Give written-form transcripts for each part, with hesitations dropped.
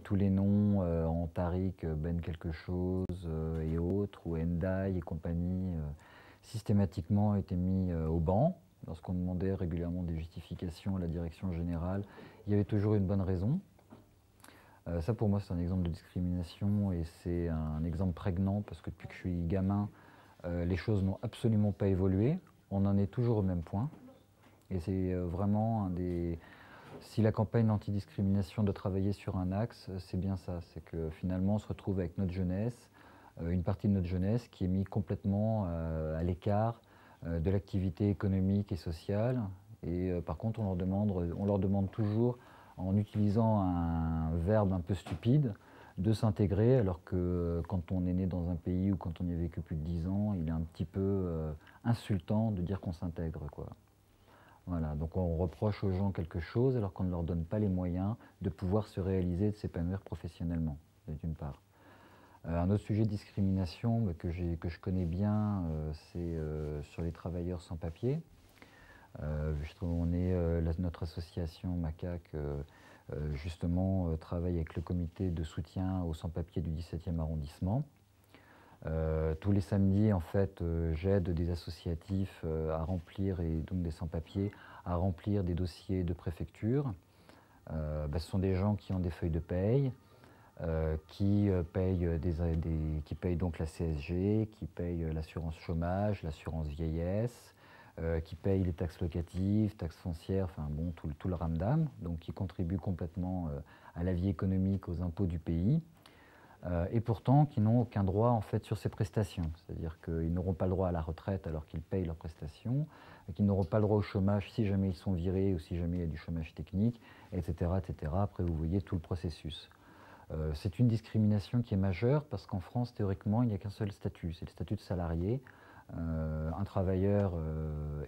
Tous les noms en tariq, Ben quelque chose et autres, ou Endai et compagnie, systématiquement étaient mis au banc. Lorsqu'on demandait régulièrement des justifications à la direction générale, il y avait toujours une bonne raison. Ça, pour moi, c'est un exemple de discrimination et c'est un exemple prégnant parce que depuis que je suis gamin, les choses n'ont absolument pas évolué. On en est toujours au même point. Et c'est vraiment un des... Si la campagne antidiscrimination doit travailler sur un axe, c'est bien ça. C'est que finalement, on se retrouve avec notre jeunesse, une partie de notre jeunesse qui est mise complètement à l'écart de l'activité économique et sociale. Et par contre, on leur demande toujours, en utilisant un verbe un peu stupide, de s'intégrer, alors que quand on est né dans un pays ou quand on y a vécu plus de 10 ans, il est un petit peu insultant de dire qu'on s'intègre, quoi. Voilà, donc on reproche aux gens quelque chose alors qu'on ne leur donne pas les moyens de pouvoir se réaliser, de s'épanouir professionnellement, d'une part. Un autre sujet de discrimination que je connais bien, c'est sur les travailleurs sans papier. Notre association MACAC justement travaille avec le comité de soutien aux sans-papiers du 17e arrondissement. Tous les samedis, en fait, j'aide des associatifs à remplir, et donc des sans-papiers, à remplir des dossiers de préfecture. Ce sont des gens qui ont des feuilles de paye, qui payent donc la CSG, qui payent l'assurance chômage, l'assurance vieillesse, qui payent les taxes locatives, taxes foncières, enfin bon, tout le ramdam, donc qui contribuent complètement à la vie économique, aux impôts du pays. Et pourtant qui n'ont aucun droit en fait sur ces prestations. C'est-à-dire qu'ils n'auront pas le droit à la retraite alors qu'ils payent leurs prestations, qu'ils n'auront pas le droit au chômage si jamais ils sont virés ou si jamais il y a du chômage technique, etc. etc. Après, vous voyez tout le processus. C'est une discrimination qui est majeure parce qu'en France, théoriquement, il n'y a qu'un seul statut, c'est le statut de salarié. Un travailleur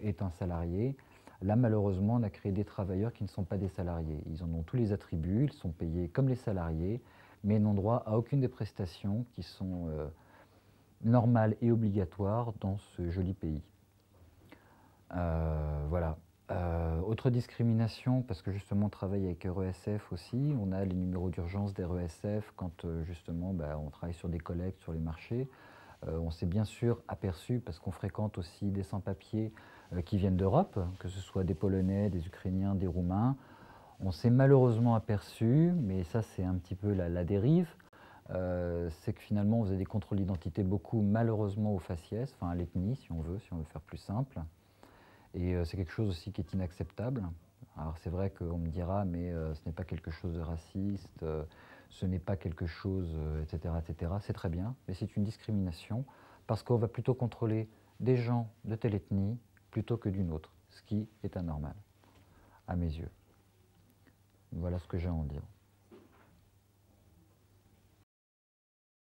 est un salarié. Là, malheureusement, on a créé des travailleurs qui ne sont pas des salariés. Ils en ont tous les attributs, ils sont payés comme les salariés, mais n'ont droit à aucune des prestations qui sont normales et obligatoires dans ce joli pays. Voilà. Autre discrimination, parce que justement on travaille avec RESF aussi, on a les numéros d'urgence des RESF quand justement on travaille sur des collectes sur les marchés. On s'est bien sûr aperçu, parce qu'on fréquente aussi des sans-papiers qui viennent d'Europe, que ce soit des Polonais, des Ukrainiens, des Roumains. On s'est malheureusement aperçu, mais ça c'est un petit peu la dérive, c'est que finalement on faisait des contrôles d'identité beaucoup malheureusement au faciès, enfin à l'ethnie si on veut faire plus simple. Et c'est quelque chose aussi qui est inacceptable. Alors c'est vrai qu'on me dira, mais ce n'est pas quelque chose de raciste, ce n'est pas quelque chose, etc., etc. C'est très bien, mais c'est une discrimination parce qu'on va plutôt contrôler des gens de telle ethnie plutôt que d'une autre, ce qui est anormal, à mes yeux. Voilà ce que j'ai à en dire.